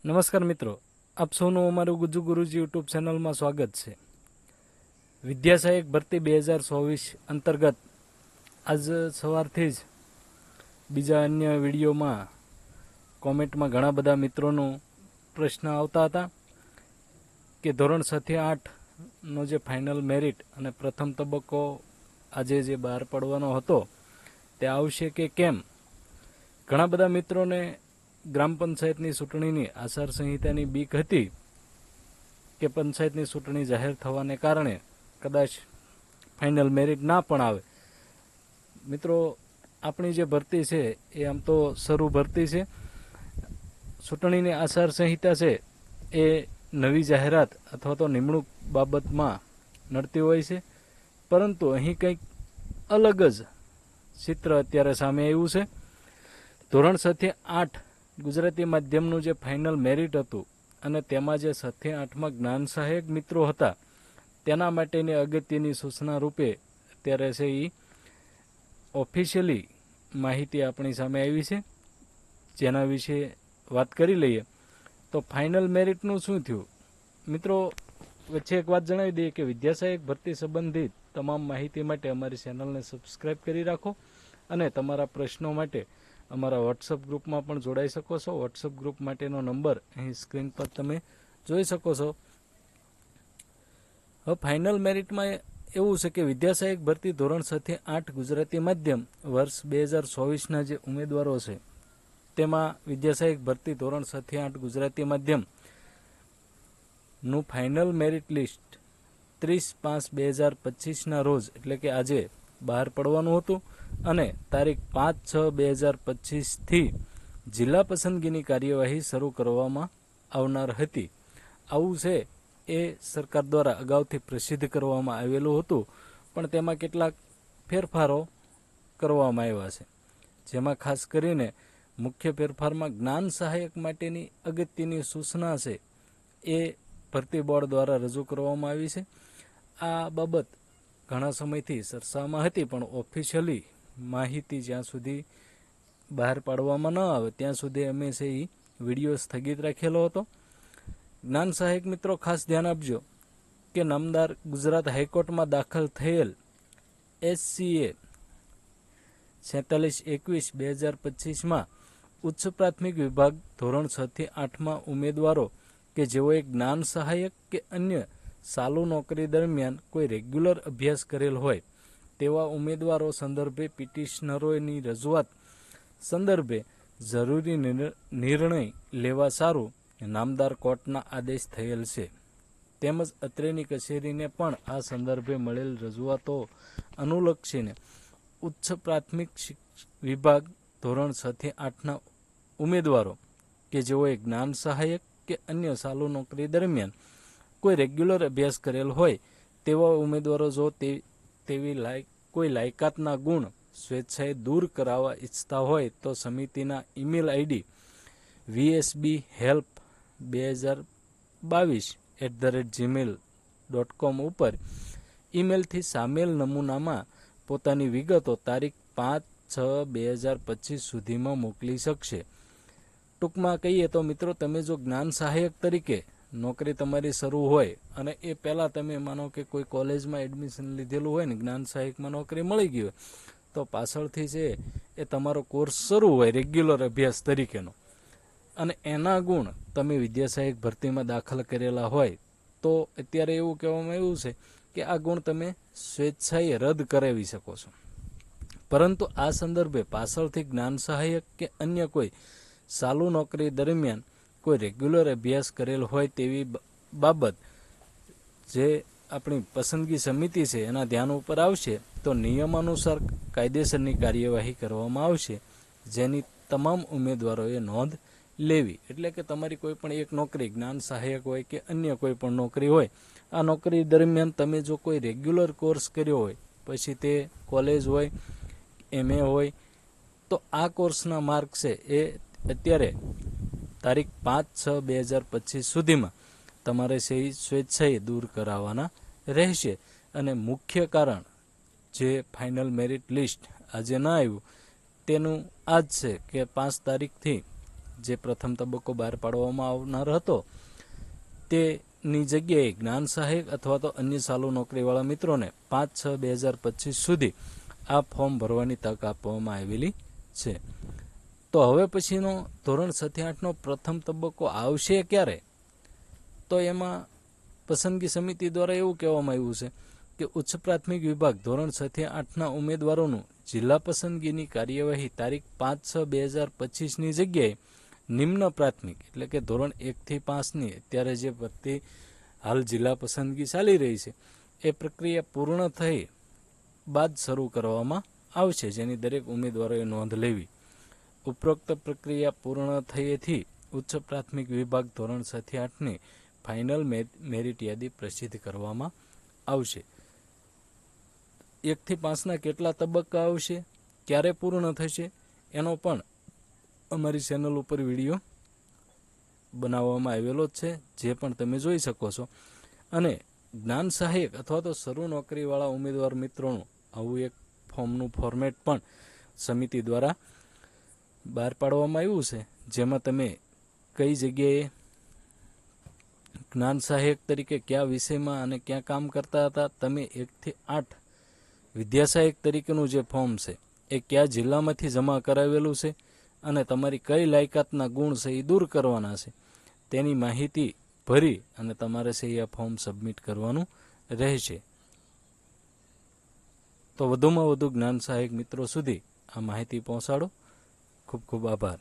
નમસ્કાર મિત્રો, આપ સૌનું અમારું ગુજુ ગુરુજી યુટ્યુબ ચેનલમાં સ્વાગત છે. વિદ્યા સહાયક ભરતી 2024 અંતર્ગત આજ સવારથી જ બીજા અન્ય વિડીયોમાં કોમેન્ટમાં ઘણા બધા મિત્રોનો પ્રશ્ન આવતા હતા કે ધોરણ 6 થી 8નો જે ફાઇનલ મેરિટ અને પ્રથમ તબક્કો આજે જે બહાર પડવાનો હતો તે આવશે કે કેમ. ઘણા બધા મિત્રોને ગ્રામ પંચાયતની ચૂંટણીની આચારસંહિતાની બીક હતી કે પંચાયતની ચૂંટણી જાહેર થવાને કારણે કદાચ ફાઇનલ મેરિટ ના પણ આવે. મિત્રો, આપણી જે ભરતી છે એ આમ તો શરૂ ભરતી છે. ચૂંટણીની આચારસંહિતા છે એ નવી જાહેરાત અથવા તો નિમણૂક બાબતમાં નડતી હોય છે, પરંતુ અહીં કંઈક અલગ જ ચિત્ર અત્યારે સામે આવ્યું છે. ધોરણ 6 થી 8 ગુજરાતી માધ્યમનું જે ફાઇનલ મેરિટ હતું અને તેમાં જે 6 થી 8માં જ્ઞાન સહાયક મિત્રો હતા તેના માટેની અગત્યની સૂચના રૂપે અત્યારે છે એ ઓફિશિયલી માહિતી આપણી સામે આવી છે, જેના વિશે વાત કરી લઈએ. તો ફાઇનલ મેરિટનું શું થયું મિત્રો, વચ્ચે એક વાત જણાવી દઈએ કે વિદ્યા સહાયક ભરતી સંબંધિત તમામ માહિતી માટે અમારી ચેનલને સબસ્ક્રાઈબ કરી રાખો અને તમારા પ્રશ્નો માટે અમારા વોટ્સઅપ ગ્રુપમાં પણ જોડાઈ શકો છો. વોટ્સઅપ ગ્રુપ માટેનો નંબર અહીં સ્ક્રીન પર તમે જોઈ શકો છો. હવે ફાઇનલ મેરિટમાં એવું છે કે વિદ્યા સહાયક ભરતી ધોરણ 6 થી 8 ગુજરાતી માધ્યમ વર્ષ 2024ના જે ઉમેદવારો છે તેમાં વિદ્યા સહાયક ભરતી ધોરણ 6 થી 8 ગુજરાતી માધ્યમનું ફાઇનલ મેરિટ લિસ્ટ 30/5/2025ના રોજ એટલે કે આજે બહાર પડવાનું હતું અને તારીખ 5/6/2025થી જિલ્લા પસંદગીની કાર્યવાહી શરૂ કરવામાં આવનાર હતી. આવું છે એ સરકાર દ્વારા અગાઉથી પ્રસિદ્ધ કરવામાં આવેલું હતું, પણ તેમાં કેટલાક ફેરફારો કરવામાં આવ્યા છે. જેમાં ખાસ કરીને મુખ્ય ફેરફારમાં જ્ઞાન સહાયક માટેની અગત્યની સૂચના છે એ ભરતી બોર્ડ દ્વારા રજૂ કરવામાં આવી છે. આ બાબત ઘણા સમયથી ચર્ચામાં હતી, પણ ઓફિશિયલી માહિતી જ્યાં સુધી બહાર પાડવામાં ન આવે ત્યાં સુધી અમે છે એ વિડીયો સ્થગિત રાખેલો હતો. જ્ઞાન સહાયક મિત્રો ખાસ ધ્યાન આપજો કે નામદાર ગુજરાત હાઈકોર્ટમાં દાખલ થયેલ SCA 4621/2025માં ઉચ્ચ પ્રાથમિક વિભાગ ધોરણ 6 થી 8માં ઉમેદવારો કે જેઓએ જ્ઞાન સહાયક કે અન્ય ચાલુ નોકરી દરમિયાન કોઈ રેગ્યુલર અભ્યાસ કરેલ હોય તેવા ઉમેદવારો સંદર્ભે પિટિશનરોની રજૂઆત સંદર્ભે જરૂરી નિર્ણય લેવા સારું નામદાર કોર્ટના આદેશ થયેલ છે. તેમજ અત્રેની કચેરીને પણ આ સંદર્ભે મળેલ રજૂઆતો અનુલક્ષીને ઉચ્ચ પ્રાથમિક વિભાગ ધોરણ 6 થી 8ના ઉમેદવારો કે જેઓએ જ્ઞાન સહાયક કે અન્ય ચાલુ નોકરી દરમિયાન કોઈ રેગ્યુલર અભ્યાસ કરેલ હોય તેવા ઉમેદવારો જો તેવી કોઈ લાયકાતના ગુણ સ્વેચ્છાએ દૂર કરાવવા ઈચ્છતા હોય તો સમિતિના ઈમેલ આઈડી vsbhelp2022@gmail.com ઉપર ઈમેલથી સામેલ નમૂનામાં પોતાની વિગતો તારીખ 5/6/2025 સુધીમાં મોકલી શકશે. ટૂંકમાં કહીએ તો મિત્રો, તમે જો જ્ઞાન સહાયક તરીકે નોકરી તમારી શરૂ હોય અને એ પહેલાં તમે માનો કે કોઈ કોલેજમાં એડમિશન લીધેલું હોય ને જ્ઞાન સહાયકમાં નોકરી મળી ગઈ હોય તો પાછળથી છે એ તમારો કોર્સ શરૂ હોય રેગ્યુલર અભ્યાસ તરીકેનો અને એના ગુણ તમે વિદ્યા સહાયક ભરતીમાં દાખલ કરેલા હોય તો અત્યારે એવું કહેવામાં આવ્યું છે કે આ ગુણ તમે સ્વેચ્છાએ રદ કરાવી શકો છો. પરંતુ આ સંદર્ભે પાછળથી જ્ઞાન સહાયક કે અન્ય કોઈ ચાલુ નોકરી દરમિયાન કોઈ રેગ્યુલર અભ્યાસ કરેલ હોય તેવી બાબત જે આપણી પસંદગી સમિતિ છે એના ધ્યાન ઉપર આવશે તો નિયમાનુસાર કાયદેસરની કાર્યવાહી કરવામાં આવશે, જેની તમામ ઉમેદવારોએ નોંધ લેવી. એટલે કે તમારી કોઈ પણ એક નોકરી જ્ઞાન સહાયક હોય કે અન્ય કોઈ પણ નોકરી હોય, આ નોકરી દરમિયાન તમે જો કોઈ રેગ્યુલર કોર્સ કર્યો હોય, પછી તે કોલેજ હોય, MA હોય, તો આ કોર્સના માર્ક છે એ અત્યારે તારીખ 5/6/2025 સુધીમાં તમારે છે સ્વેચ્છાએ દૂર કરાવવાના રહેશે. અને મુખ્ય કારણ જે ફાઇનલ મેરિટ લિસ્ટ આજે ના આવ્યું તેનું આ જ છે કે 5 તારીખથી જે પ્રથમ તબક્કો બહાર પાડવામાં આવનાર હતો તેની જગ્યાએ જ્ઞાન સહાયક અથવા તો અન્ય ચાલુ નોકરીવાળા મિત્રોને 5/6/2025 સુધી આ ફોર્મ ભરવાની તક આપવામાં આવેલી છે. તો હવે પછીનો ધોરણ 6 થી 8નો પ્રથમ તબક્કો આવશે ક્યારે? તો એમાં પસંદગી સમિતિ દ્વારા એવું કહેવામાં આવ્યું છે કે ઉચ્ચ પ્રાથમિક વિભાગ ધોરણ 6 થી 8ના ઉમેદવારોનું જિલ્લા પસંદગીની કાર્યવાહી તારીખ 5/6/2025ની જગ્યાએ નિમ્ન પ્રાથમિક એટલે કે ધોરણ 1 થી 5ની અત્યારે જે ભરતી હાલ જિલ્લા પસંદગી ચાલી રહી છે એ પ્રક્રિયા પૂર્ણ થઈ બાદ શરૂ કરવામાં આવશે, જેની દરેક ઉમેદવારોએ નોંધ લેવી. ઉપરોક્ત પ્રક્રિયા પૂર્ણ થયેથી ઉચ્ચ પ્રાથમિક વિભાગ ધોરણ 6 થી 8ની ફાઇનલ મેરિટ યાદી પ્રસિદ્ધ કરવામાં આવશે. 1 થી 5ના કેટલા તબક્કા આવશે, ક્યારે પૂર્ણ થશે, એનો પણ અમારી ચેનલ ઉપર વિડીયો બનાવવામાં આવેલો છે, જે પણ તમે જોઈ શકો છો. અને જ્ઞાન સહાયક અથવા તો શરૂ નોકરીવાળા ઉમેદવાર મિત્રોનું આવું એક ફોર્મનું ફોર્મેટ પણ સમિતિ દ્વારા બહાર પાડવામાં આવ્યું છે, જેમાં તમે કઈ જગ્યાએ જ્ઞાન સહાયક તરીકે કયા વિષયમાં અને ક્યાં કામ કરતા હતા, તમે 1 થી 8 વિદ્યા સહાયક તરીકેનું જે ફોર્મ છે એ કયા જિલ્લામાંથી જમા કરાવેલું છે અને તમારી કઈ લાયકાતના ગુણ છે એ દૂર કરવાના છે, તેની માહિતી ભરી અને તમારે છે એ ફોર્મ સબમિટ કરવાનું રહેશે. તો વધુમાં વધુ જ્ઞાન સહાયક મિત્રો સુધી આ માહિતી પહોંચાડો. ખૂબ ખૂબ આભાર.